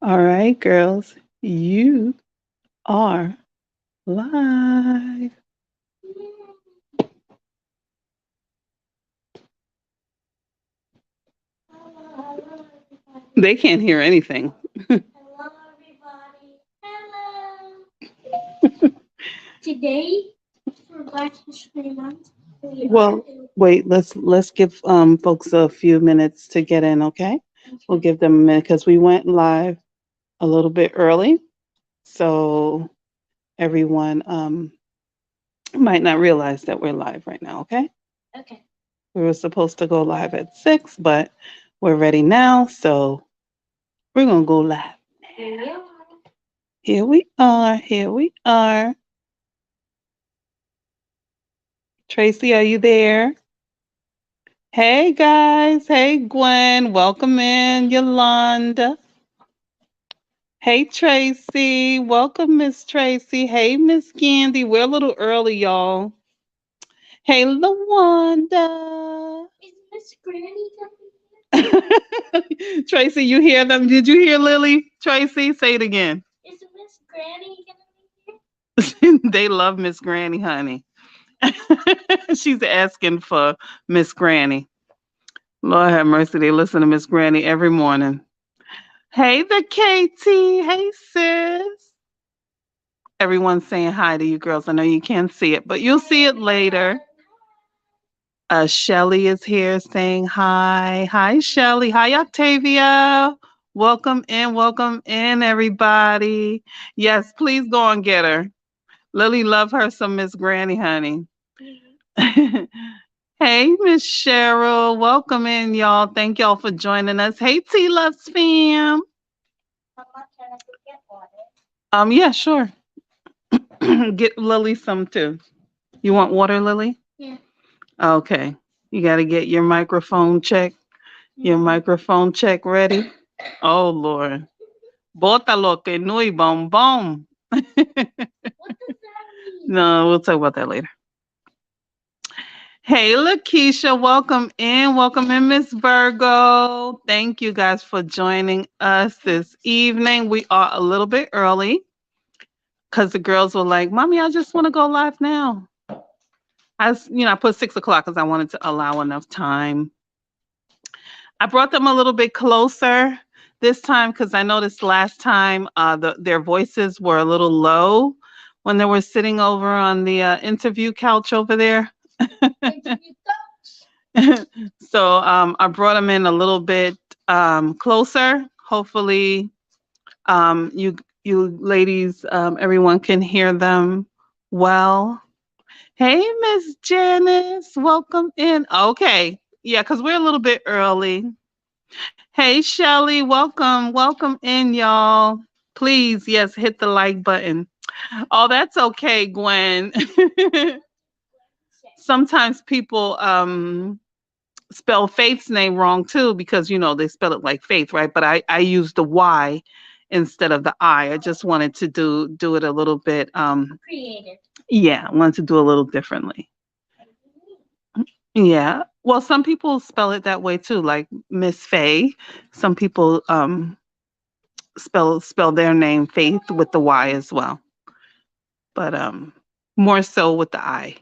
All right, girls, you are live. Hello, everybody. They can't hear anything. Hello, everybody. Hello. Today, for Black History Month, we are Well, doing. wait, let's give folks a few minutes to get in, okay? We'll Okay. give them a minute because we went live a little bit early. So everyone might not realize that we're live right now, okay? Okay. We were supposed to go live at 6, but we're ready now, so we're gonna go live. Here we are. Here we are. Here we are. Tracy, are you there? Hey guys. Hey Gwen. Welcome in, Yolanda. Hey Tracy. Welcome, Miss Tracy. Hey Miss Candy. We're a little early, y'all. Hey Lawanda. Is Miss Granny coming Tracy, you hear them? Did you hear Lily? Tracy, say it again. here? Is Miss Granny gonna They love Miss Granny, honey. She's asking for Miss Granny. Lord have mercy. They listen to Miss Granny every morning. Hey, the Katie. Hey, sis. Everyone's saying hi to you girls. I know you can't see it, but you'll be see here? it later. Hi, Shelly is here saying hi. Hi, Shelly. Hi, Octavia. Welcome in, everybody. Yes, please go and get her. Lily, love her some Miss Granny, honey. everyone. Hey, Miss Cheryl. Welcome in, y'all. Thank y'all for joining us. Hey, T Loves fam. Mama, can I go get water? Yeah, sure. Get Lily some too. You want water, Lily? Yeah. Okay. You got to get your microphone check. Your Mm-hmm. microphone check ready. Oh Lord. Bótalo que no y bom bom. What does that mean? No, we'll talk about that later. Hey, Lakeisha, welcome in. Welcome in, Miss Virgo. Thank you guys for joining us this evening. We are a little bit early because the girls were like, Mommy, I just want to go live now. I put 6 o'clock because I wanted to allow enough time. I brought them a little bit closer this time because I noticed last time their voices were a little low when they were sitting over on the interview couch over there. Interview coach. So I brought them in a little bit closer. Hopefully, you ladies, everyone can hear them well. Hey, Miss Janice, welcome in. Okay, yeah, because we're a little bit early. Hey, Shelly, welcome in, y'all. Please, yes, hit the like button. Oh, that's okay, Gwen. Sometimes people spell Faith's name wrong too because they spell it like Faith, right? But I use the Y instead of the I. I just wanted to do it a little bit Creative. yeah, I wanted to do a little differently. Yeah. Well, some people spell it that way too, like Miss Faye. Some people spell their name Faith with the Y as well. But more so with the I.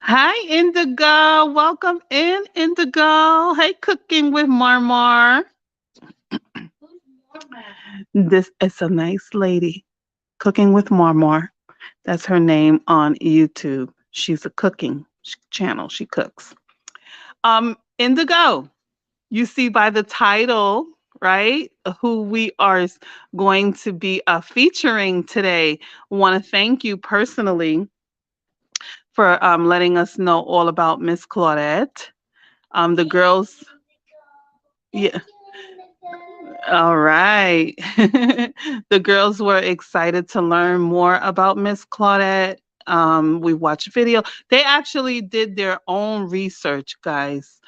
Hi, Indigo. Welcome in, Indigo. Hey, cooking with Marmar. Who's Mama? This is a nice lady. Cooking with Marmar. That's her name on YouTube. She's a cooking channel. She cooks. Indigo. You see by the title, right? Who we are going to be featuring today. Want to thank you personally for letting us know all about Miss Claudette. The Thank you, girls, Indigo. yeah, Thank you, Indigo. all right. The girls were excited to learn more about Miss Claudette. We watched video. They actually did their own research, guys.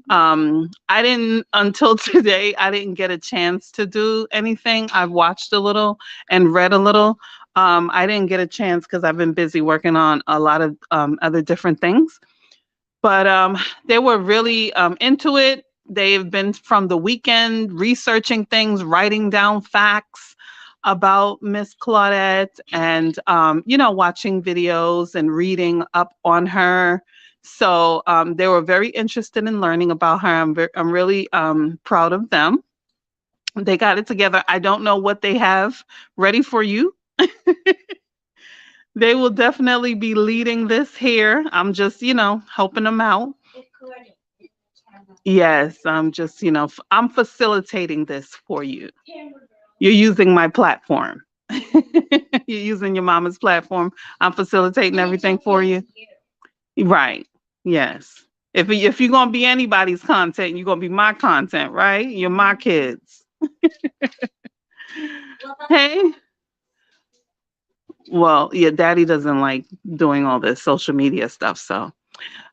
I didn't until today. I didn't get a chance to do anything. I've watched a little and read a little. I didn't get a chance because I've been busy working on a lot of other different things. But they were really into it. They've been from the weekend researching things, writing down facts about Miss Claudette, and watching videos and reading up on her. So they were very interested in learning about her. I'm really proud of them. They got it together. I don't know what they have ready for you. They will definitely be leading this here. I'm just, helping them out. Yes, I'm just, I'm facilitating this for you. You're using my platform. You're using your mama's platform. I'm facilitating everything for you. Right. Yes. If you're gonna be anybody's content, you're gonna be my content, right? You're my kids. Hey. Well, yeah, daddy doesn't like doing all this social media stuff. So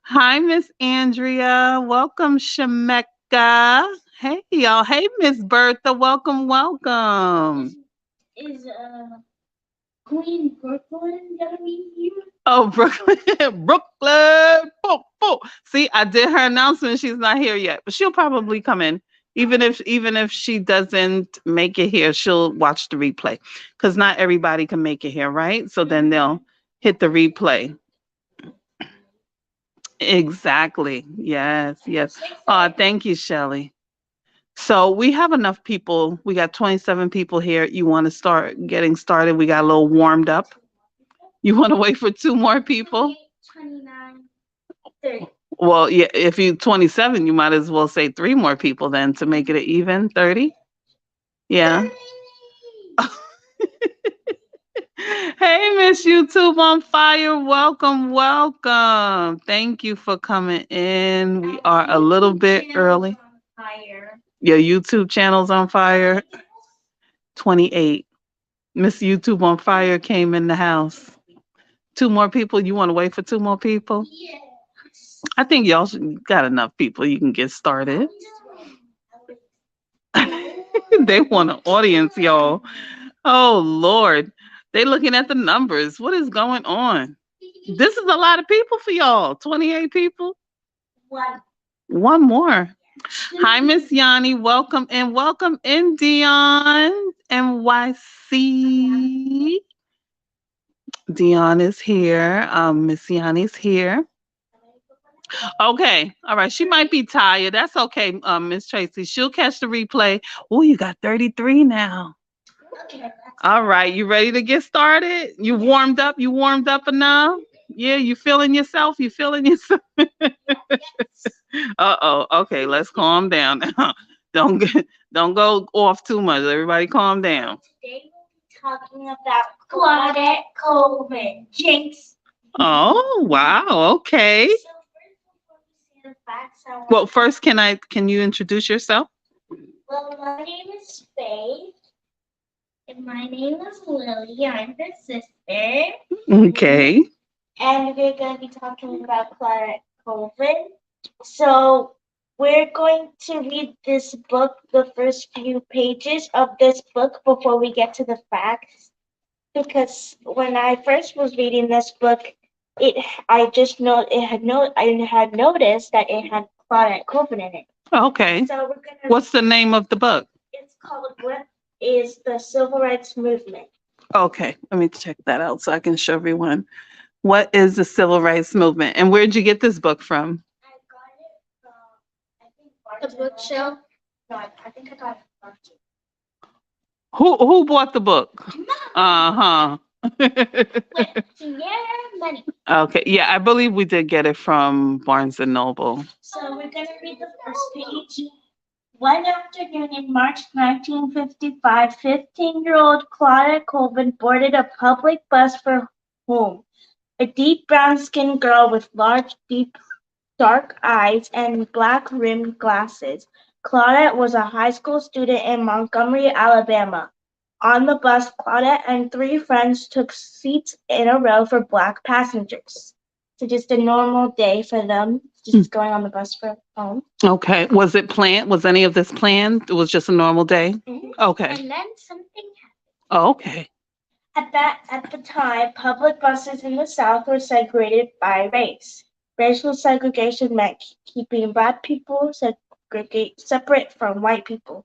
hi, Miss Andrea. Welcome, Shemeka. Hey, y'all. Hey, Miss Bertha. Welcome, welcome. Is Queen Brooklyn gonna be here? Oh, Brooklyn, Brooklyn. Boom, boom. See, I did her announcement. She's not here yet, but she'll probably come in. Even if she doesn't make it here, she'll watch the replay because not everybody can make it here, right? So then they'll hit the replay. Exactly. Yes, yes. Thank you, Shelly. So we have enough people. We got 27 people here. You want to start getting started? We got a little warmed up. You want to wait for two more people? 29, 30. Well, yeah, if you 27, you might as well say three more people then to make it an even 30. Yeah. Hey, Miss YouTube on fire. Welcome, welcome. Thank you for coming in. We are a little bit early. Your YouTube channel's on fire. 28. Miss YouTube on fire came in the house. Two more people. You want to wait for two more people? I think y'all got enough people. You can get started. They want an audience, y'all. Oh Lord. They looking at the numbers. What is going on? This is a lot of people for y'all. 28 people. One more. Hi, Miss Yanni. Welcome in, Dion. NYC. Dion is here. Miss Yanni's here. Okay. All right. She might be tired. That's okay, Miss Tracy. She'll catch the replay. Oh, you got 33 now. All right. You ready to get started? You warmed up? You warmed up enough? Yeah, you feeling yourself? You feeling yourself? Uh-oh. Okay, let's calm down. don't don't go off too much. Everybody calm down. Today we'll be talking about Claudette Colvin. Jinx. Oh, wow. Okay. So first, before we see the facts, Well, first, can you introduce yourself? Well, my name is Fayth, and my name is Lily. I'm the sister. Okay. And we're going to be talking about Claudette Colvin. So we're going to read this book, the first few pages of this book before we get to the facts. Because when I first was reading this book, I had noticed that it had Claudette Colvin in it. Okay. So we're gonna. What's the name of the book? It's called "What is the Civil Rights Movement?" Okay, let me check that out so I can show everyone. What is the Civil Rights Movement, and where did you get this book from? I got it from, I think, the bookshelf. No, I think I got it from Barnes. Who bought the book? Uh-huh. Money. Okay, yeah, I believe we did get it from Barnes and Noble. So we're gonna read the first page. One afternoon in March 1955, 15-year-old Claudette Colvin boarded a public bus for home. A deep brown-skinned girl with large, deep, dark eyes and black-rimmed glasses. Claudette was a high school student in Montgomery, Alabama. On the bus, Claudette and three friends took seats in a row for black passengers. So just a normal day for them, just going on the bus for home. Okay. Was it planned? Was any of this planned? It was just a normal day? Mm-hmm. Okay. And then something happened. Oh, okay. At the time, public buses in the South were segregated by race. Racial segregation meant keeping black people separate from white people.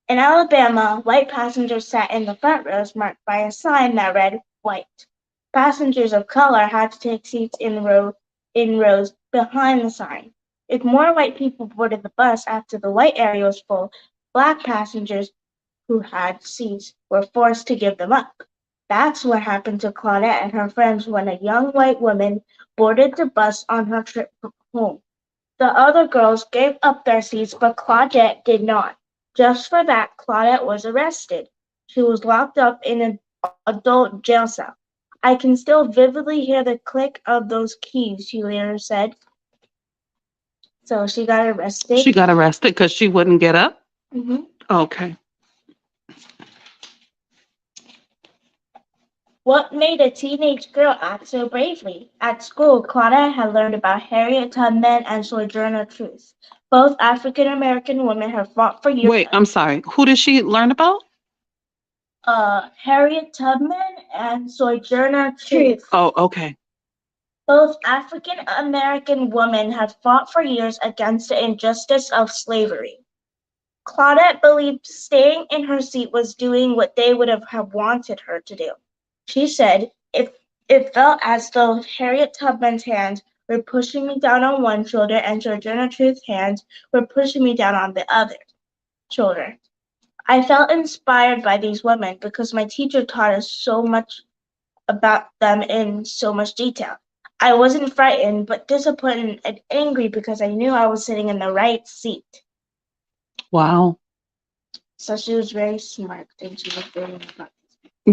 In Alabama, white passengers sat in the front rows marked by a sign that read "White." Passengers of color had to take seats in rows behind the sign. If more white people boarded the bus after the white area was full, black passengers who had seats were forced to give them up. That's what happened to Claudette and her friends when a young white woman boarded the bus on her trip home. The other girls gave up their seats, but Claudette did not. Just for that, Claudette was arrested. She was locked up in an adult jail cell. I can still vividly hear the click of those keys, she later said. So she got arrested. She got arrested because she wouldn't get up? Mhm. Okay. What made a teenage girl act so bravely? At school, Claudette had learned about Harriet Tubman and Sojourner Truth. Both African American women have fought for years. Wait, I'm sorry. Who did she learn about? Harriet Tubman and Sojourner Truth. Oh, okay. Both African American women had fought for years against the injustice of slavery. Claudette believed staying in her seat was doing what they would have wanted her to do. She said, it felt as though Harriet Tubman's hands were pushing me down on one shoulder and Sojourner Truth's hands were pushing me down on the other shoulder. I felt inspired by these women because my teacher taught us so much about them in so much detail. I wasn't frightened, but disappointed and angry because I knew I was sitting in the right seat. Wow. So she was very smart and she was very smart.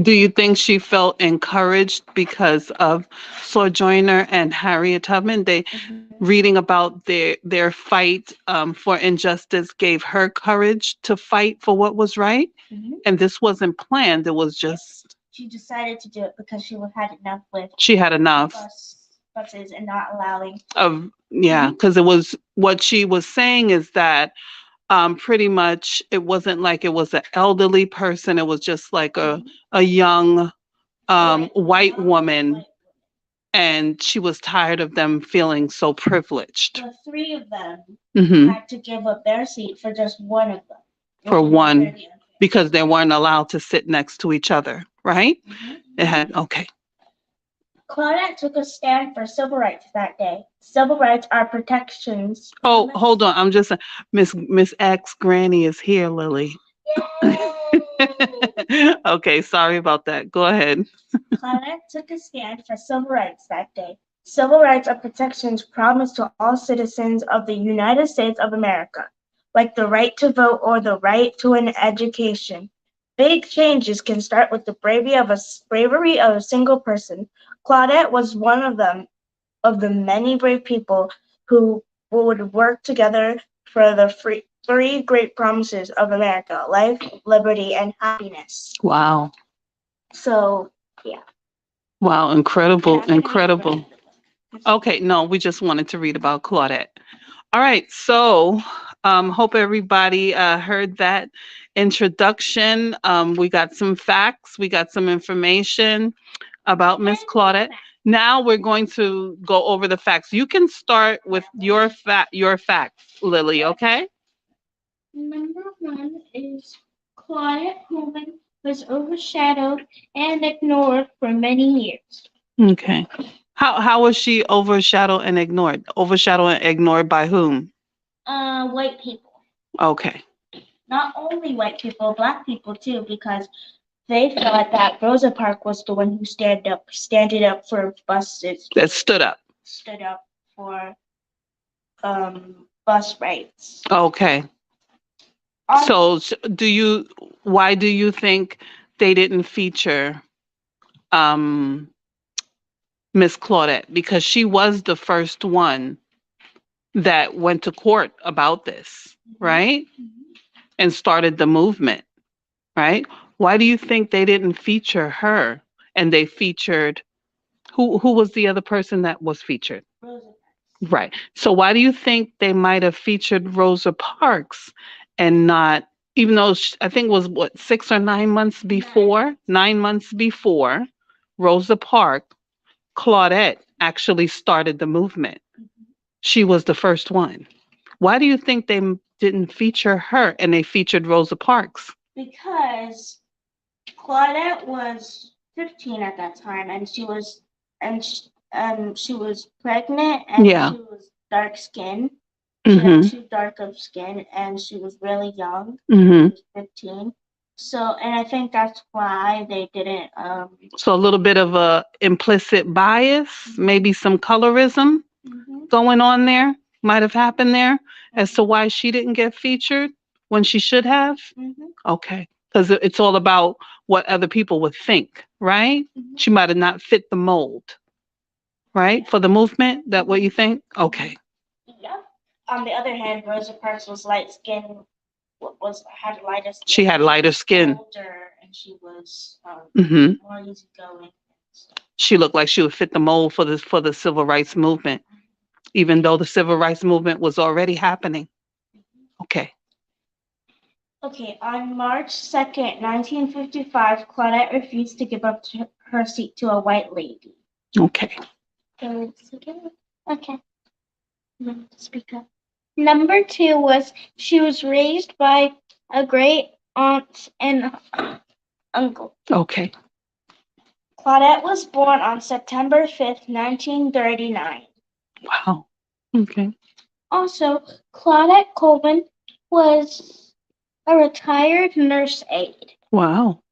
Do you think she felt encouraged because of Sojourner and Harriet Tubman? They reading about their fight for injustice gave her courage to fight for what was right, and this wasn't planned. It was just She decided to do it because she had enough with she had enough buses and not allowing of because it was what she was saying is that pretty much it wasn't like it was an elderly person. It was just like a young white woman, and she was tired of them feeling so privileged. The three of them had to give up their seat for just one of them. For one, because they weren't allowed to sit next to each other, right? It had okay. Claudette took a stand for civil rights that day. Civil rights are protections. Oh, hold on. I'm just Miss X Granny is here, Lily. Okay, sorry about that. Go ahead. Claudette took a stand for civil rights that day. Civil rights are protections promised to all citizens of the United States of America, like the right to vote or the right to an education. Big changes can start with the bravery of a single person. Claudette was one of them, of the many brave people who would work together for the three great promises of America: life, liberty, and happiness. Wow. So, yeah. Wow, incredible, incredible. Okay, no, we just wanted to read about Claudette. All right, so hope everybody heard that introduction. We got some facts, we got some information about Miss Claudette. Now we're going to go over the facts. You can start with your facts, Lily, okay? Number one is Claudette Colvin was overshadowed and ignored for many years. Okay. How was she overshadowed and ignored? Overshadowed and ignored by whom? White people. Okay. Not only white people, black people too, because they thought that Rosa Parks was the one who standed up for buses. That stood up. Stood up for bus rights. Okay. So why do you think they didn't feature Miss Claudette? Because she was the first one that went to court about this, right? And started the movement, right? Why do you think they didn't feature her and they featured who was the other person that was featured? Rosa Parks. Right. So why do you think they might have featured Rosa Parks and not, even though I think it was what, 6 or 9 months before, 9 months before Rosa Parks, Claudette actually started the movement. She was the first one. Why do you think they didn't feature her and they featured Rosa Parks? Because Claudette was 15 at that time, and she was pregnant, and Yeah. she was dark skinned. She had Mhm. too dark of skin, and she was really young. She Mhm. was 15. So, and I think that's why they didn't. So a little bit of a implicit bias, maybe some colorism going on there, might have happened there as to why she didn't get featured when she should have. Okay, because it's all about what other people would think, right? She might have not fit the mold, right, for the movement. That what you think? Okay. Yep. On the other hand, Rosa Parks was light skinned, was had lighter skin. She had lighter skin. Older, and she was more easygoing. She looked like she would fit the mold for the civil rights movement, even though the civil rights movement was already happening. Okay. Okay, on March 2nd, 1955, Claudette refused to give up her seat to a white lady. Okay. Okay. Speak up. Number 2 was she was raised by a great aunt and uncle. Okay. Claudette was born on September 5th, 1939. Wow. Okay. Also, Claudette Colvin was a retired nurse aide. Wow.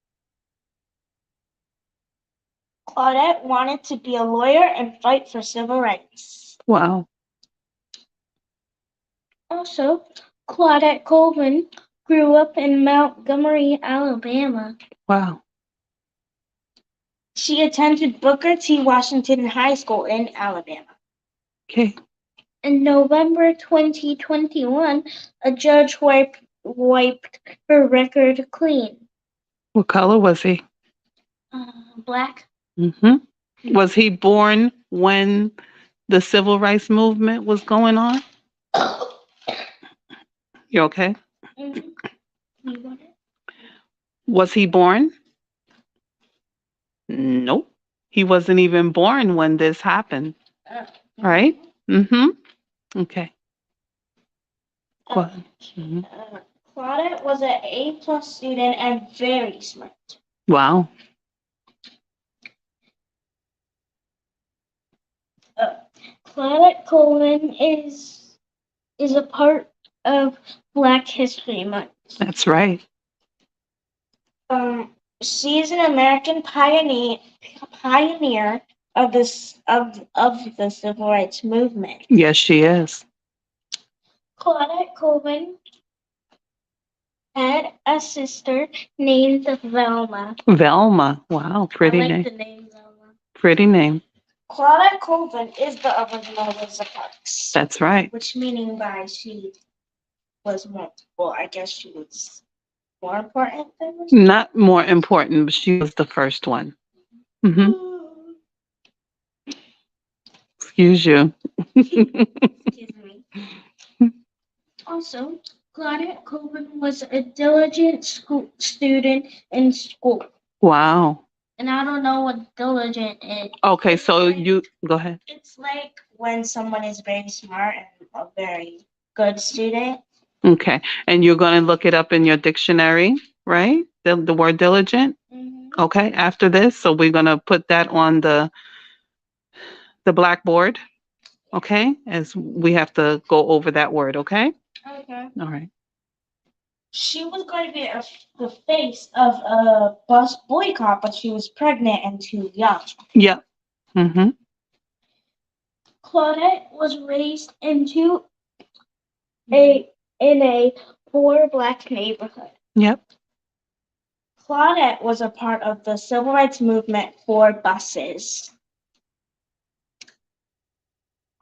Claudette wanted to be a lawyer and fight for civil rights. Wow. Also, Claudette Colvin grew up in Montgomery, Alabama. Wow. She attended Booker T. Washington High School in Alabama. Okay. In November 2021, a judge wiped her record clean. What color was he? Black. Was he born when the civil rights movement was going on? You okay? Was he born? Nope. He wasn't even born when this happened. Right? Okay. Go ahead. Claudette was an A+ student and very smart. Wow. Claudette Colvin is a part of Black History Month. That's right. She's an American pioneer of the civil rights movement. Yes, she is. Claudette Colvin had a sister named Velma. Velma. Wow. Pretty name. The name Velma. Pretty name. Claudette Colvin is the original Rosa Parks. That's right. Which meaning by she was more, well, I guess she was more important than Rosa? Not more important, but she was the first one. Excuse you. Excuse me. Also, Claudette Colvin was a diligent student in school. Wow. And I don't know what diligent is. Okay, so you go ahead. It's like when someone is very smart and a very good student. Okay, and you're going to look it up in your dictionary, right? The word diligent. Okay, after this, so we're going to put that on the blackboard. Okay, as we have to go over that word. Okay. Okay. All right. She was going to be the face of a bus boycott, but she was pregnant and too young. Yep. Claudette was raised in a poor Black neighborhood. Yep. Claudette was a part of the civil rights movement for buses.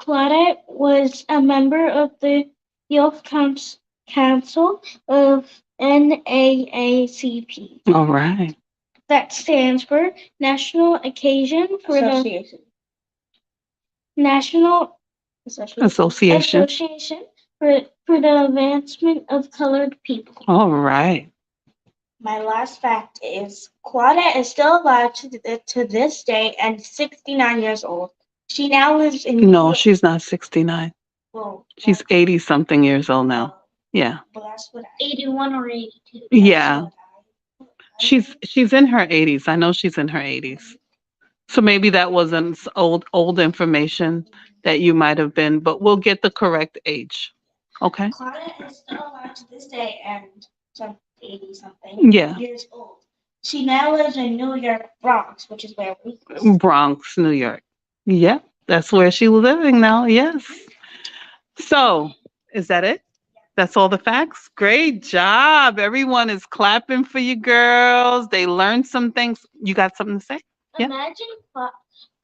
Claudette was a member of the Youth Council of NAACP. All right. That stands for National Occasion for Association. The National Association for the Advancement of Colored People. All right. My last fact is Claudette is still alive to this day and 69 years old. She now lives in No, she's not 69. Well, She's 80 something years old now. Yeah. well, that's what 81 or 82. Yeah. She's in her 80s. I know she's in her 80s. So maybe that wasn't old information that you might have been, but we'll get the correct age. Okay. Claudette is still alive to this day and some 80 something Yeah. years old. She now lives in New York, Bronx, which is where we live. Bronx, New York. Yeah, that's where she's living now. Yes. So, is that it? That's all the facts? Great job. Everyone is clapping for you girls. They learned some things. You got something to say? Yeah. Imagine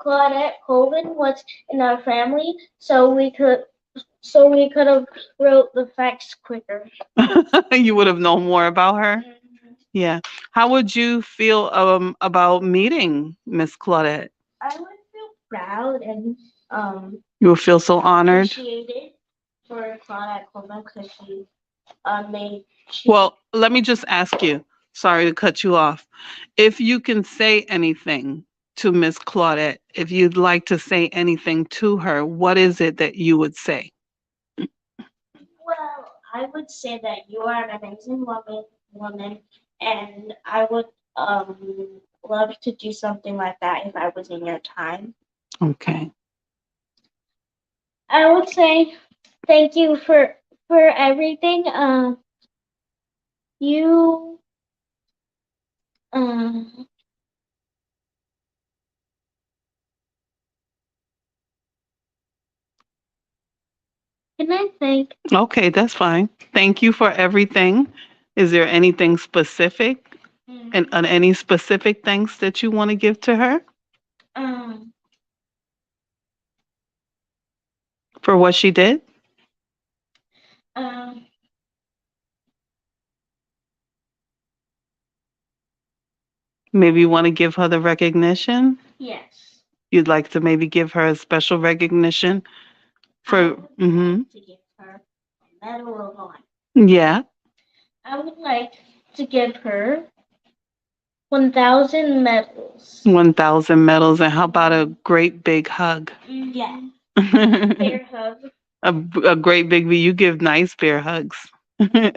Claudette Colvin was in our family, so we could have wrote the facts quicker. You would have known more about her. Yeah. How would you feel about meeting Miss Claudette? I would feel proud and You would feel so honored. appreciated for Claudette Colvin because she made. Well, let me just ask you. Sorry to cut you off. If you can say anything to Miss Claudette, if you'd like to say anything to her, what is it that you would say? Well, I would say that you are an amazing woman, and I would love to do something like that if I was in your time. Okay. I would say thank you for everything. You um can I thank? Okay, that's fine. Thank you for everything. Is there anything specific and any specific thanks that you want to give to her Um for what she did? um Maybe you want to give her the recognition? yes. You'd like to maybe give her a special recognition for To give her a medal of honor. yeah, I would like to give her 1,000 medals. 1,000 medals, and how about a great big hug? Yeah. a, Bear hug. a great big you give nice bear hugs.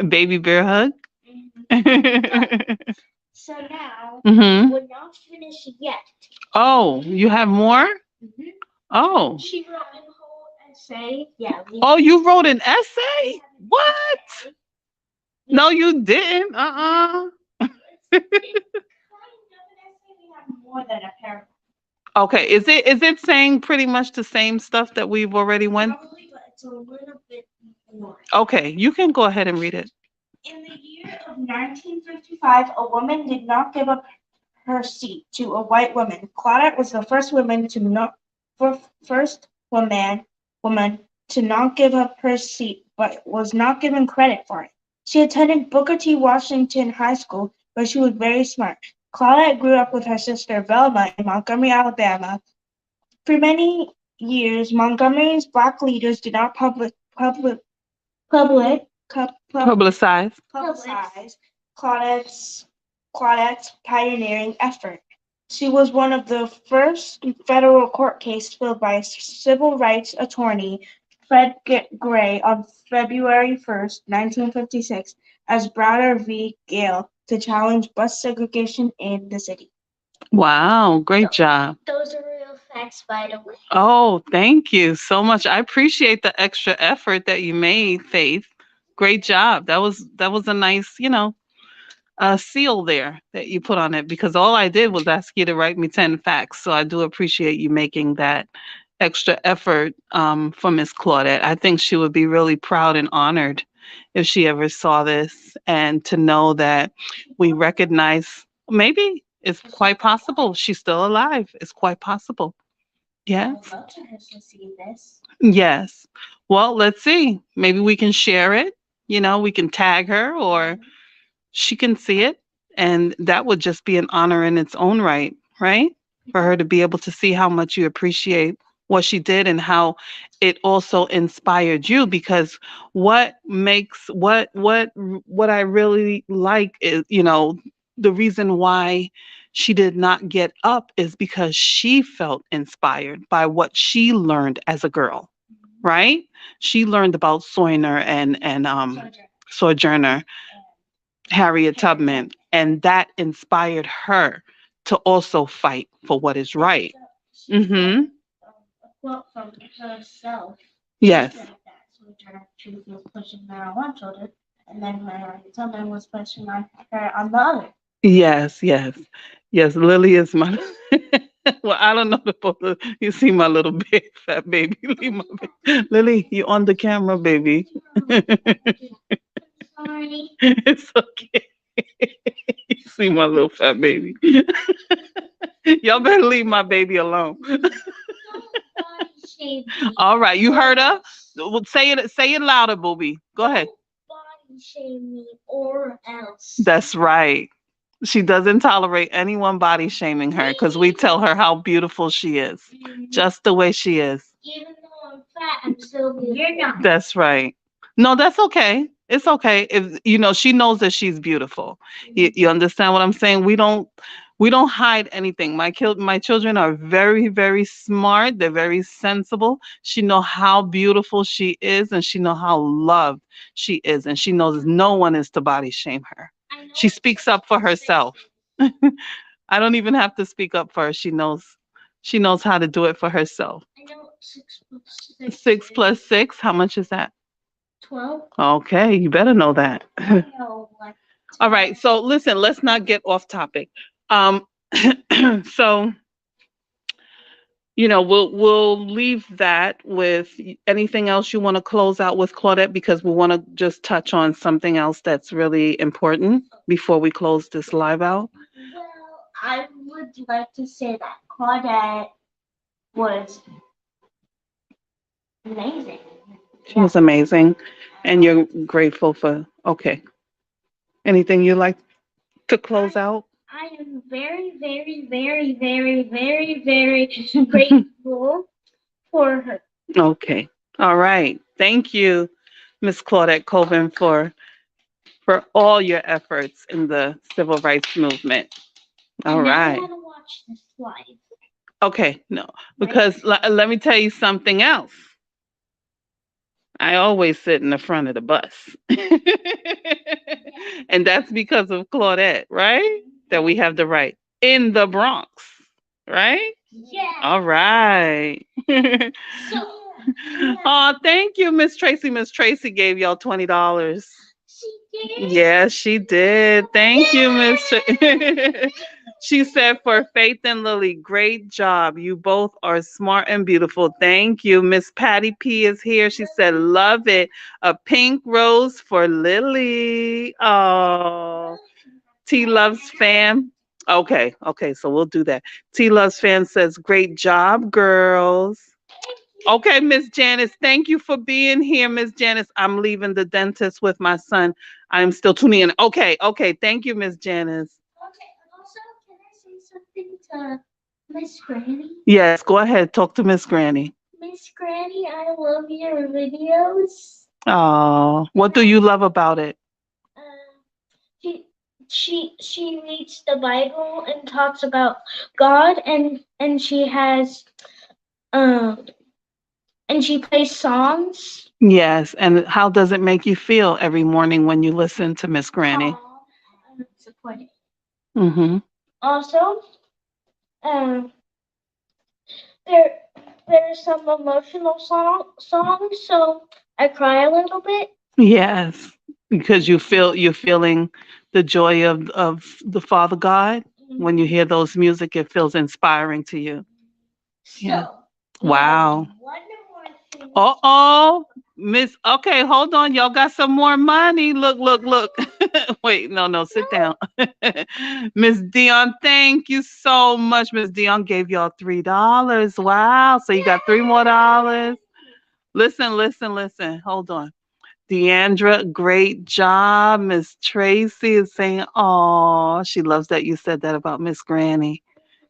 Baby bear hug? So now Mhm. we're not finished yet. Oh, you have more? Mhm. Oh. She wrote a whole essay. Yeah. Oh, you wrote an essay? What? No, you didn't. It's kind of an essay. We have more than a paragraph. Okay, is it saying pretty much the same stuff that we've already went? Probably, but it's a little bit more. Okay, you can go ahead and read it. In the year of 1955, a woman did not give up her seat to a white woman. Claudette was the first woman to not for first woman to not give up her seat, but was not given credit for it. She attended Booker T. Washington High School, where she was very smart. Claudette grew up with her sister Velma in Montgomery, Alabama. For many years, Montgomery's black leaders did not public, Publicize. publicize Claudette's, Claudette's pioneering effort. She was one of the first federal court cases filed by civil rights attorney Fred Gray on February 1st, 1956, as Browder v. Gale to challenge bus segregation in the city. Wow, great job. Those are real facts, by the way. Oh, thank you so much. I appreciate the extra effort that you made, Faith. Great job. That was a nice, seal there that you put on it because all I did was ask you to write me 10 facts. So I do appreciate you making that extra effort for Miss Claudette. I think she would be really proud and honored if she ever saw this and to know that we recognize maybe it's quite possible she's still alive. It's quite possible. I Yes. would love to her to see this. Yes. Well, let's see. Maybe we can share it. We can tag her or she can see it. And that would just be an honor in its own right, right? For her to be able to see how much you appreciate what she did and how it also inspired you because what makes what I really like is, the reason why she did not get up is because she felt inspired by what she learned as a girl. right? She learned about Sojourner and Sojourner, Harriet Tubman, and that inspired her to also fight for what is right. Mm-hmm. A quote from herself. Yes. She said that Sojourner Truth was pushing her on one shoulder, and then someone was pushing on her on the other. Yes, yes. Yes, Lily is my well, I don't know the both of you see my little big fat baby. Leave my baby. Lily, you on the camera, baby. Sorry. It's okay. You see my little fat baby. Y'all better leave my baby alone. Don't body shame me. All right, you heard her? Well, say it louder, booby. Go ahead. Body shame me or else. That's right. She doesn't tolerate anyone body shaming her because we tell her how beautiful she is, just the way she is. Even though I'm fat, I'm still beautiful. You're not. That's right. No, that's okay. It's okay. If she knows that she's beautiful. You understand what I'm saying? We don't hide anything. My children are very, very smart. They're very sensible. She know how beautiful she is, and she know how loved she is, and she knows no one is to body shame her. She speaks up for herself. I don't even have to speak up for her. She knows how to do it for herself. I know 6 plus 6. 6 plus 6, how much is that? 12. Okay, you better know that. I know like All right, so listen, let's not get off topic. Um, so we'll leave that with anything else you want to close out with, Claudette, because we want to just touch on something else that's really important before we close this live out. Well, I would like to say that Claudette was amazing. She was amazing, and you're grateful for. Okay, anything you like to close out? I am very, very, very, very, very, very grateful for her. Okay, all right. Thank you, Miss Claudette Colvin, for all your efforts in the civil rights movement. All And now I right. want to watch this live. Okay, no, because let me tell you something else. I always sit in the front of the bus. And that's because of Claudette, right? That we have the right in the Bronx, right? Yeah. All right. So Oh, thank you, Miss Tracy. Miss Tracy gave y'all $20. she did. Yes, she did. Thank you, Miss. She said for Faith and Lily, great job. You both are smart and beautiful. Thank you. Miss Patty P is here. She said, love it. A pink rose for Lily. Oh, T Loves Fan. Okay, so we'll do that. T Loves Fan says, great job, girls. Okay, Miss Janice, thank you for being here, Miss Janice. I'm leaving the dentist with my son. I'm still tuning in. Okay. Thank you, Miss Janice. Okay, and also, can I say something to Miss Granny? Yes, go ahead. Talk to Miss Granny. Miss Granny, I love your videos. Oh, what do you love about it? Um, she reads the Bible and talks about God, and she has um and she plays songs. Yes, and how does it make you feel every morning when you listen to Miss Granny? I'm supported. Mm-hmm. Also, um, there there's some emotional songs, so I cry a little bit. Yes, because you're feeling the joy of the Father God. When you hear those music, it feels inspiring to you. Yeah. So, Wow. one more thing. Uh-oh. Miss, okay, hold on. Y'all got some more money. Look. Wait, no, sit down. Miss Dion, thank you so much. Miss Dion gave y'all $3. Wow. So you got $3 more. Listen. Hold on. Deandra, great job. Miss Tracy is saying, oh, she loves that you said that about Miss Granny.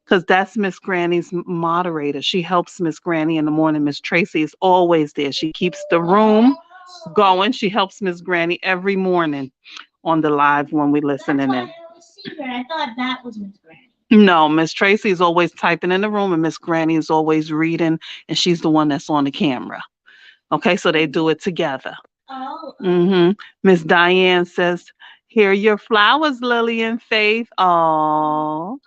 Because that's Miss Granny's moderator. She helps Miss Granny in the morning. Miss Tracy is always there. She keeps the room going. She helps Miss Granny every morning on the live when we listening in. I always see her. I thought that was Miss Granny. No, Miss Tracy is always typing in the room, and Miss Granny is always reading, and she's the one that's on the camera. Okay, so they do it together. Oh. Miss Diane says, "Here are your flowers, Lily and Faith." Oh,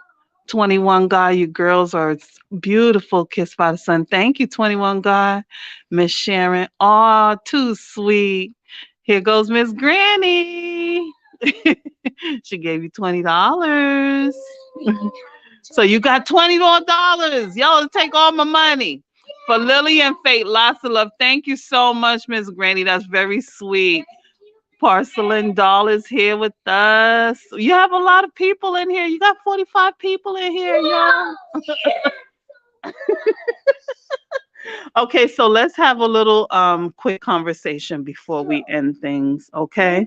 21 guy, you girls are beautiful. Kissed by the sun. Thank you, 21 guy. Miss Sharon. Oh, too sweet. Here goes Miss Granny. She gave you $20. So you got $20. Y'all take all my money. For Lily and Fate, lots of love. Thank you so much, Miss Granny. That's very sweet. Porcelain doll is here with us. You have a lot of people in here. You got 45 people in here, y'all. Okay, so let's have a little quick conversation before we end things, okay?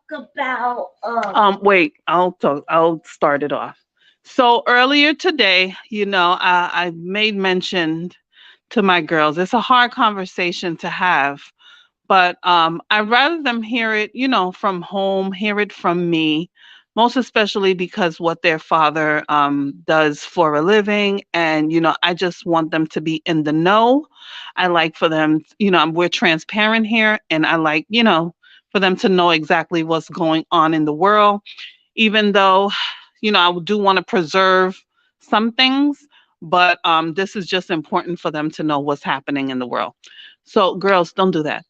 Talk about Wait, I'll start it off. So earlier today, I made mention to my girls. It's a hard conversation to have, but I'd rather them hear it, from home, hear it from me, most especially because what their father does for a living. And, I just want them to be in the know. I like for them, we're transparent here, and I like, for them to know exactly what's going on in the world, even though, I do want to preserve some things, but this is just important for them to know what's happening in the world. So, girls, don't do that.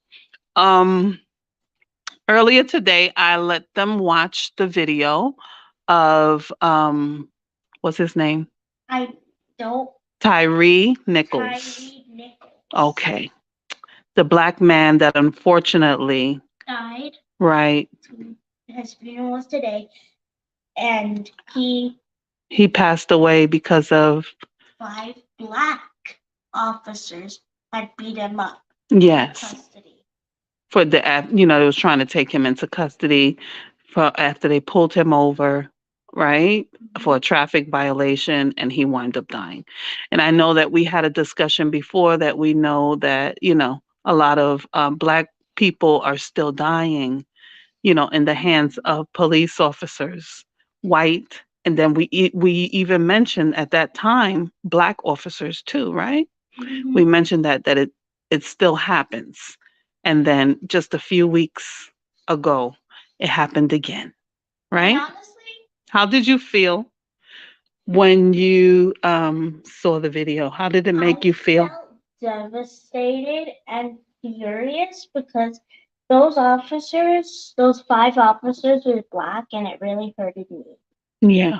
Um, Earlier today, I let them watch the video of what's his name? I don't. Tyree Nichols. Tyree Nichols. Okay. The black man that unfortunately Died. Right. His funeral was today, and he passed away because of 5 black officers had beat him up. Yes. Custody. For they was trying to take him into custody for after they pulled him over, right, for a traffic violation, and he wound up dying. And I know that we had a discussion before that we know that a lot of black people are still dying, in the hands of police officers, white, and then we even mentioned at that time black officers too, right? We mentioned that it still happens. And then just a few weeks ago, it happened again, right? And honestly, How did you feel when you saw the video? How did it make you feel? felt devastated and furious because those 5 officers were black, and it really hurted me. Yeah.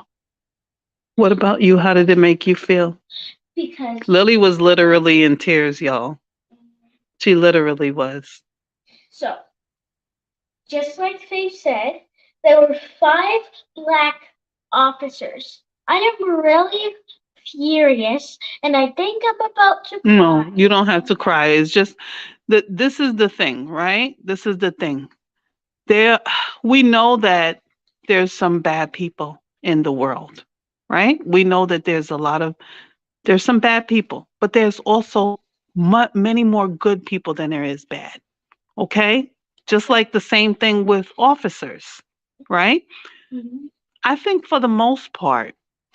What about you? How did it make you feel? Because Lily was literally in tears, y'all. She literally was. so, just like Faith said, there were 5 black officers. I am really furious, and I think I'm about to cry. No, you don't have to cry. It's just that this is the thing, right? This is the thing. There, we know that there's some bad people in the world, right? We know that there's some bad people, but there's also many more good people than there is bad. Okay? Just like the same thing with officers, right? Mhm. I think for the most part,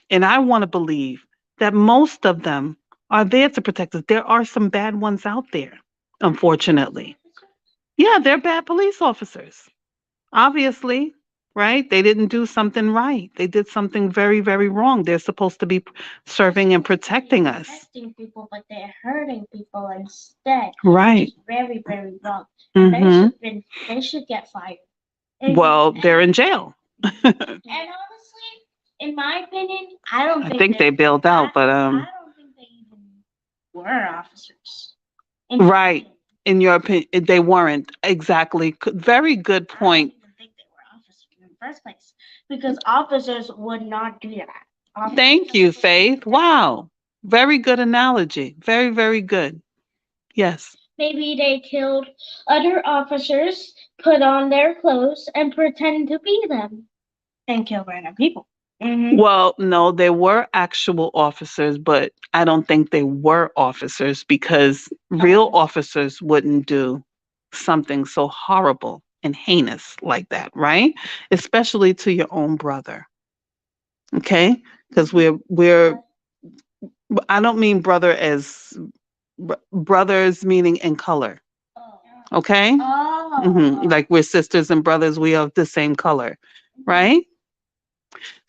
and I want to believe that most of them are there to protect us. There are some bad ones out there, unfortunately. Yeah, they're bad police officers. Obviously, right? They didn't do something right. They did something very, very wrong. They're supposed to be serving and protecting us. Protecting people, but they're hurting people instead. Right. It's very, very wrong. And they should get fired. Well, they're in jail. And honestly, in my opinion, I think they bailed out, but I don't think they even were officers. Right. In your opinion, they weren't exactly. Very good point. I don't even think they were officers in the first place because officers would not do that. Thank you, Faith. Wow. Very good analogy. Very, very good. Yes. Maybe they killed other officers, put on their clothes, and pretend to be them, and kill random people. Well, no, they were actual officers, but I don't think they were officers because real officers wouldn't do something so horrible and heinous like that, right? Especially to your own brother. Okay? Because we're I don't mean brother as brothers meaning in color. Okay? Oh. Like we're sisters and brothers, we are the same color, right?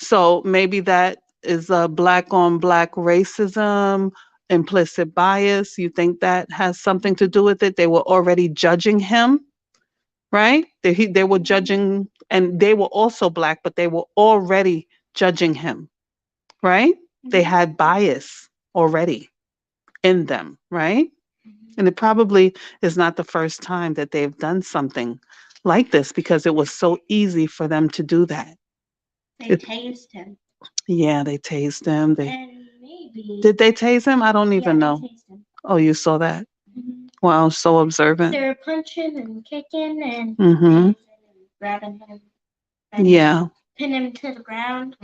So maybe that is a black on black racism, implicit bias. You think that has something to do with it? They were already judging him, right? They were judging, and they were also black, but they were already judging him, right? They had bias already in them, right? And it probably is not the first time that they've done something like this because it was so easy for them to do that. They It, tased him. yeah, they tased him. And maybe. Did they tase him? I don't Yeah, even they know. tased him. Oh, you saw that? Mhm. Wow, so observant. They were punching and kicking and Mm-hmm. grabbing him and Yeah. pin him to the ground.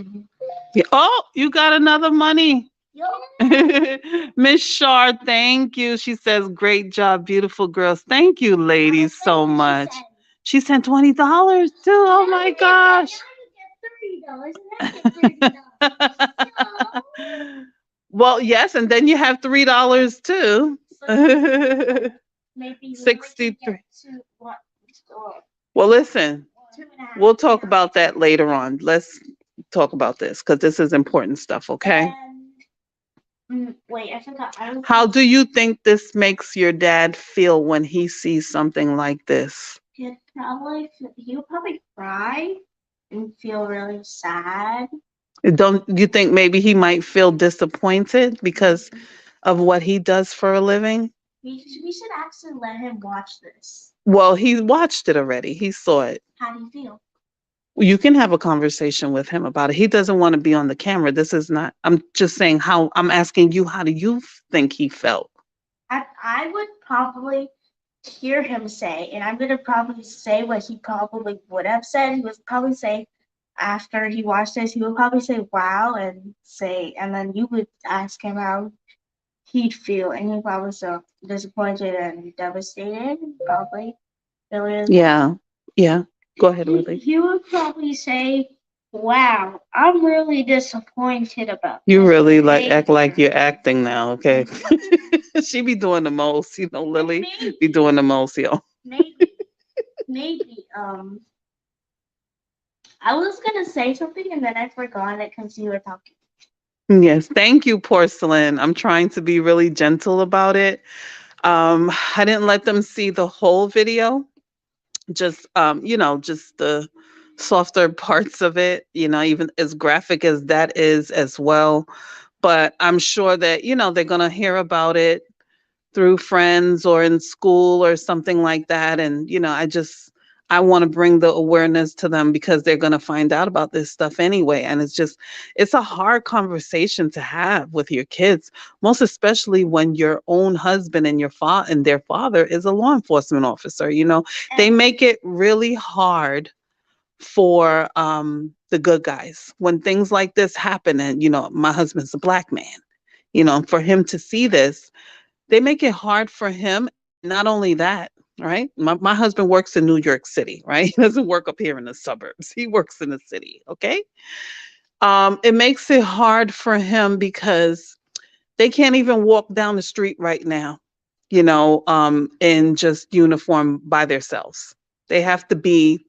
Yeah. Oh, you got another money. Yo. Miss Shar, thank you. She says, great job, beautiful girls. Thank you, ladies, so much. She sent $20 too. Oh my gosh. $3 and I get $30. Well, yes, and then you have $3 too. So maybe 63. to what store? Well, listen, 2.5. we'll talk about that later on. Let's talk about this because this is important stuff, okay? Wait, I forgot. How do you think this makes your dad feel when he sees something like this? He would probably cry and feel really sad. Don't you think maybe he might feel disappointed because of what he does for a living? We should actually let him watch this. Well, he watched it already. He saw it. How do you feel? You can have a conversation with him about it. He doesn't want to be on the camera. This is not, I'm just saying how I'm asking you, how do you think he felt? I would probably hear him say, and I'm gonna probably say what he probably would have said. He would probably say after he watched this, he would probably say wow and then you would ask him how he'd feel, and he'd probably so disappointed and devastated, probably. Really. Yeah. Yeah. Go ahead, Lily. He would probably say, wow, I'm really disappointed about You this really like act like behavior. you're acting now, okay? She be doing the most, Lily be doing the most, yo. Maybe, maybe, I was gonna say something and then I forgot it because you were talking. Yes, thank you, Porcelain. I'm trying to be really gentle about it. I didn't let them see the whole video, just just the softer parts of it, even as graphic as that is as well. But I'm sure that, they're gonna hear about it through friends or in school or something like that. And, I want to bring the awareness to them because they're going to find out about this stuff anyway. And it's a hard conversation to have with your kids, most especially when your own husband and their father is a law enforcement officer. They make it really hard for the good guys when things like this happen. And, my husband's a black man, for him to see this, they make it hard for him. And not only that, right? My husband works in New York City, right? He doesn't work up here in the suburbs. He works in the city, okay? It makes it hard for him because they can't even walk down the street right now, in just uniform by themselves. They have to be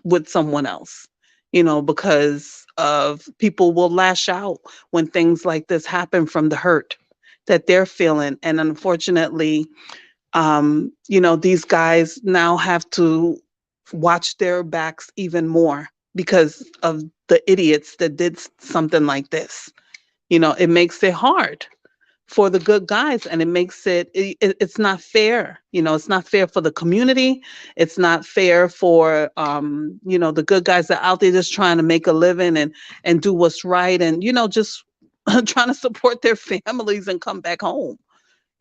with someone else, because of people will lash out when things like this happen from the hurt that they're feeling. And unfortunately, these guys now have to watch their backs even more because of the idiots that did something like this. It makes it hard for the good guys, and it's not fair. It's not fair for the community. It's not fair for the good guys that are out there just trying to make a living and do what's right, and just trying to support their families and come back home.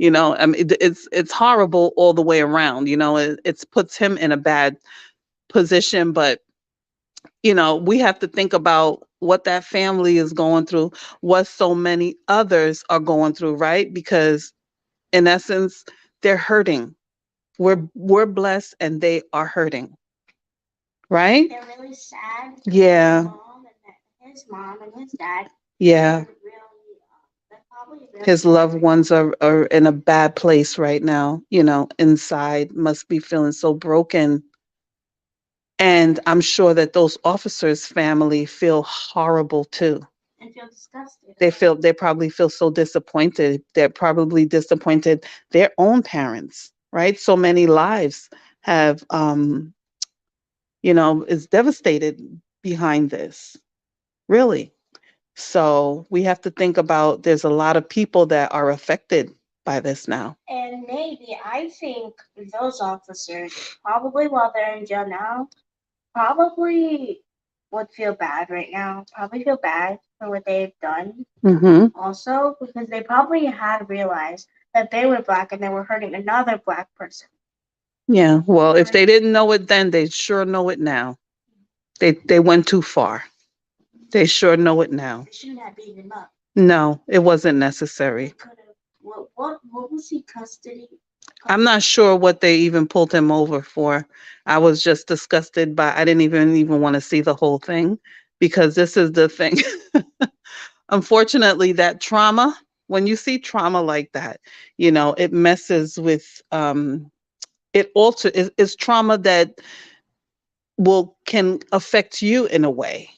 I mean, it's horrible all the way around. It puts him in a bad position. But we have to think about what that family is going through, what so many others are going through, right? Because in essence, they're hurting. We're blessed and they are hurting, right? They're really sad. Yeah. His mom and his dad. Yeah. They're probably His loved ones are in a bad place right now, inside, must be feeling so broken. And I'm sure that those officers' family feel horrible too. And feel disgusted. They probably feel so disappointed. They're probably disappointed their own parents, right? So many lives have is devastated behind this. Really. So we have to think about there's a lot of people that are affected by this now. And maybe I think those officers, probably while they're in jail now, probably would feel bad right now. Probably feel bad for what they've done. Also, because they probably had realized that they were black and they were hurting another black person. Yeah. Well, if they didn't know it then, they sure know it now. They went too far. They sure know it now. They shouldn't have beaten him up. No, it wasn't necessary. What was he custody? I'm not sure what they even pulled him over for. I was just disgusted by I didn't even want to see the whole thing because this is the thing. Unfortunately, that trauma, when you see trauma like that, it messes with it also is trauma that will can affect you in a way,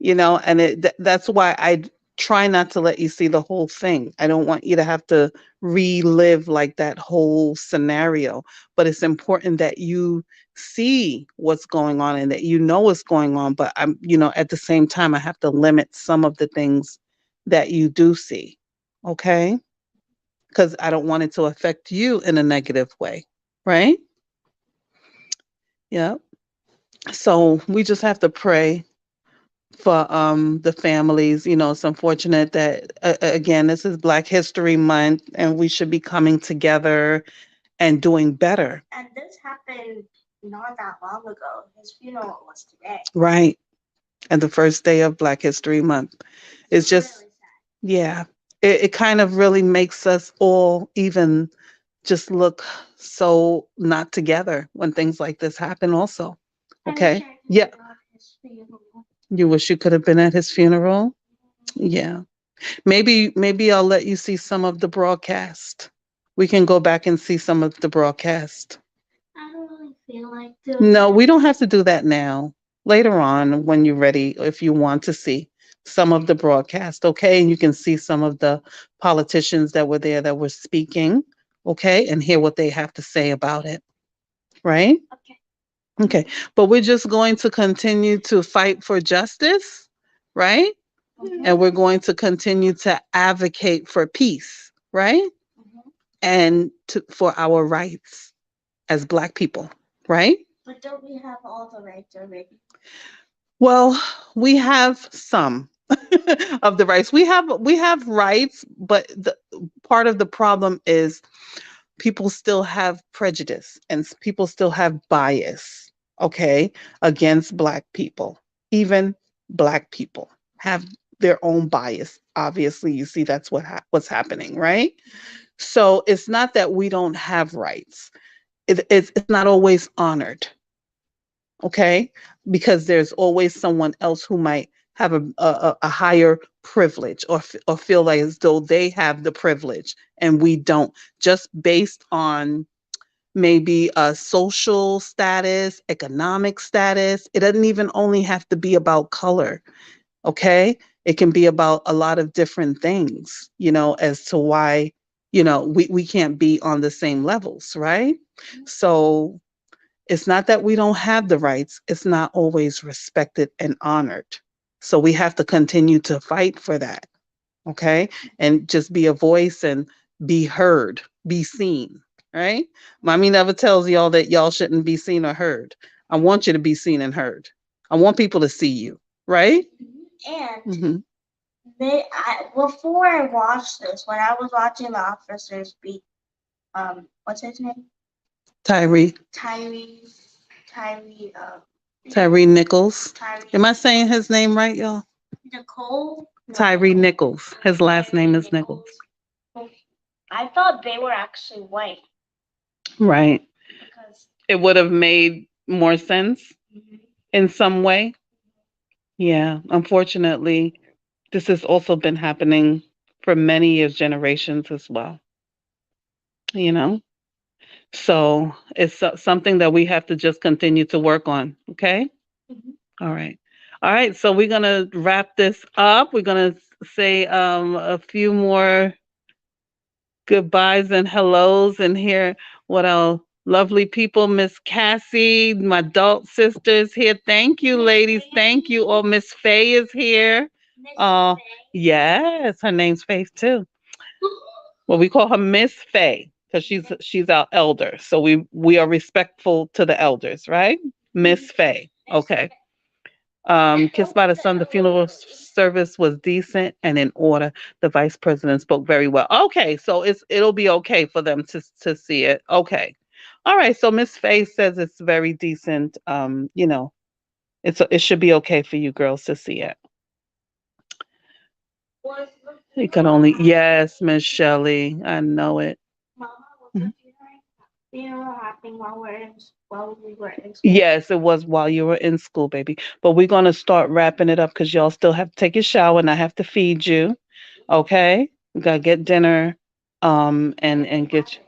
and that's why I try not to let you see the whole thing. I don't want you to have to relive like that whole scenario, but it's important that you see what's going on and that you know what's going on, but I'm at the same time I have to limit some of the things that you do see, okay? Because I don't want it to affect you in a negative way, right? Yeah. So we just have to pray for the families. It's unfortunate that again, this is Black History Month and we should be coming together and doing better. And this happened not that long ago. His funeral was today. Right. And the first day of Black History Month. It's just Really sad. yeah. It kind of really makes us all even just look so not together when things like this happen also. Okay. Yeah. You wish you could have been at his funeral? Yeah. Maybe I'll let you see some of the broadcast. We can go back and see some of the broadcast. I don't really feel like doing No, we don't have to do that now. Later on when you're ready, if you want to see some of the broadcast, okay? And you can see some of the politicians that were there that were speaking, okay? And hear what they have to say about it, right? Okay. Okay. But we're just going to continue to fight for justice, right? And we're going to continue to advocate for peace, right? And for our rights as Black people, right? But don't we have all the rights already? Well, we have some of the rights. We have rights, but the part of the problem is people still have prejudice and people still have bias, okay, against Black people. Even Black people have their own bias. Obviously, you see that's what's happening, right? So it's not that we don't have rights. It's not always honored, okay? Because there's always someone else who might have a higher privilege or feel like as though they have the privilege and we don't, just based on maybe a social status, economic status. It doesn't even only have to be about color, okay? It can be about a lot of different things, as to why, we can't be on the same levels, right? So it's not that we don't have the rights, it's not always respected and honored. So we have to continue to fight for that, okay? And just be a voice and be heard, be seen, right? Mommy never tells y'all that y'all shouldn't be seen or heard. I want you to be seen and heard. I want people to see you, right? And Hmm. before I watched this, when I was watching the officers beat, what's his name? Tyree. Tyree, Tyree, Tyree Nichols. Tyree. Am I saying his name right, y'all? Nicole? No, Tyree Nichols. His last name is Nichols. I thought they were actually white Right. because It would have made more sense in some way. Yeah. Unfortunately, this has also been happening for many years, generations as well. You know, so it's something that we have to just continue to work on. Okay. Mhm. All right. All right. So we're gonna wrap this up. We're gonna say a few more goodbyes and hellos and hear what our lovely people, Miss Cassie, my adult sisters here. Thank you, ladies. Thank you. Oh, Miss Faye is here. Miss Uh, Fayth. yes, her name's Faith too. Well, we call her Miss Faye because she's our elder. So we are respectful to the elders, right? Miss Faye. Okay. Kissed by the Sun, the funeral service was decent and in order. The vice president spoke very well. Okay, so it'll be okay for them to see it. Okay. All right, so Miss Faye says it's very decent. It should be okay for you girls to see it. Was the You can funeral only happening? yes, Miss Shelley. I know it. Mama, was the Mhm. funeral happening while we were in school? Yes, it was while you were in school, baby. But we're gonna start wrapping it up because y'all still have to take your shower and I have to feed you. Okay, we gotta get dinner, and get.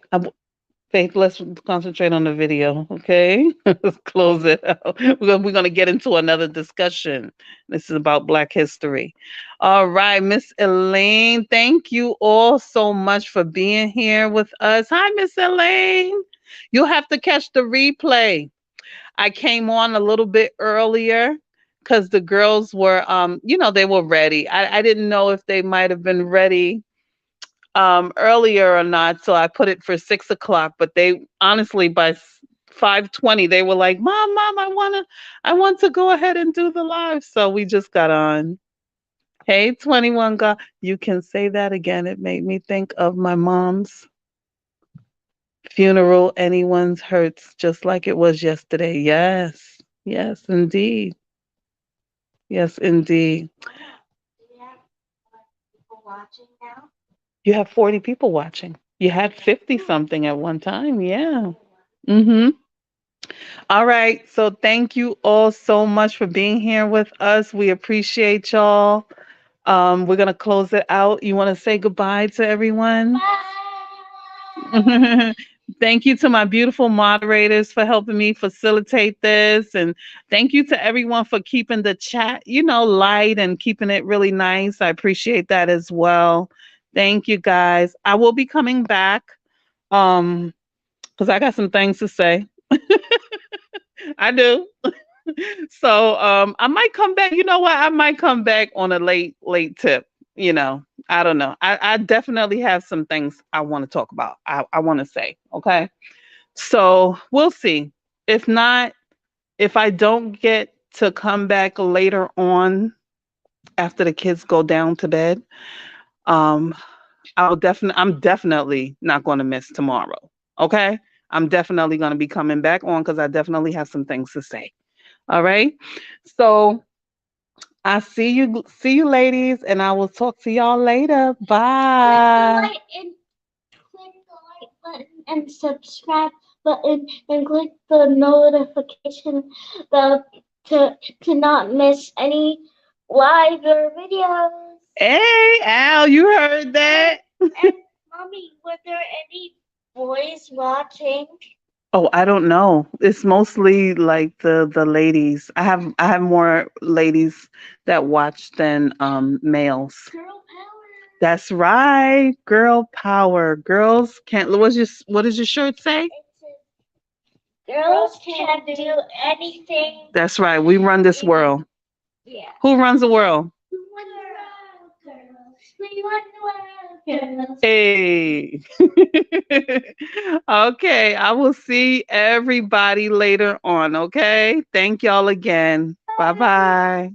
Faith, let's concentrate on the video. Okay, let's close it out. We're gonna get into another discussion. This is about Black History. All right, Miss Elaine, thank you all so much for being here with us. Hi, Miss Elaine. You'll have to catch the replay. I came on a little bit earlier because the girls were, they were ready. I didn't know if they might have been ready earlier or not, so I put it for 6 o'clock. But they honestly by 5:20 they were like, "Mom, I want to go ahead and do the live." So we just got on. Hey, 21 God, you can say that again. It made me think of my mom's funeral. Anyone's hurts just like it was yesterday. Yes, yes, indeed. Yes, indeed. Mama, do we have people watching now? You have 40 people watching. You had 50 something at one time. Yeah. Mm-hmm. All right. So thank you all so much for being here with us. We appreciate y'all. We're gonna close it out. You want to say goodbye to everyone? Bye. Thank you to my beautiful moderators for helping me facilitate this. And thank you to everyone for keeping the chat, light and keeping it really nice. I appreciate that as well. Thank you guys. I will be coming back um because I got some things to say. I do. So I might come back. You know what? I might come back on a late tip. I don't know. I definitely have some things I want to talk about. I want to say. Okay. So we'll see. If not, if I don't get to come back later on after the kids go down to bed, um, I'm definitely not going to miss tomorrow. Okay. I'm definitely going to be coming back on because I definitely have some things to say. All right. So I see you ladies, and I will talk to y'all later. Bye. Click the like button and subscribe button and click the notification bell to not miss any live or videos. Hey, Al, you heard that? And mommy, were there any boys watching? Oh, I don't know. It's mostly like the ladies. I have more ladies that watch than males. Girl power. That's right. Girl power. Girls can't what does your shirt say? It says girls can do anything. That's right. We run this world. Yeah. Who runs the world? We want the world, girls. We want the world, girls. Hey. Okay, I will see everybody later on, okay? Thank y'all again. Bye-bye.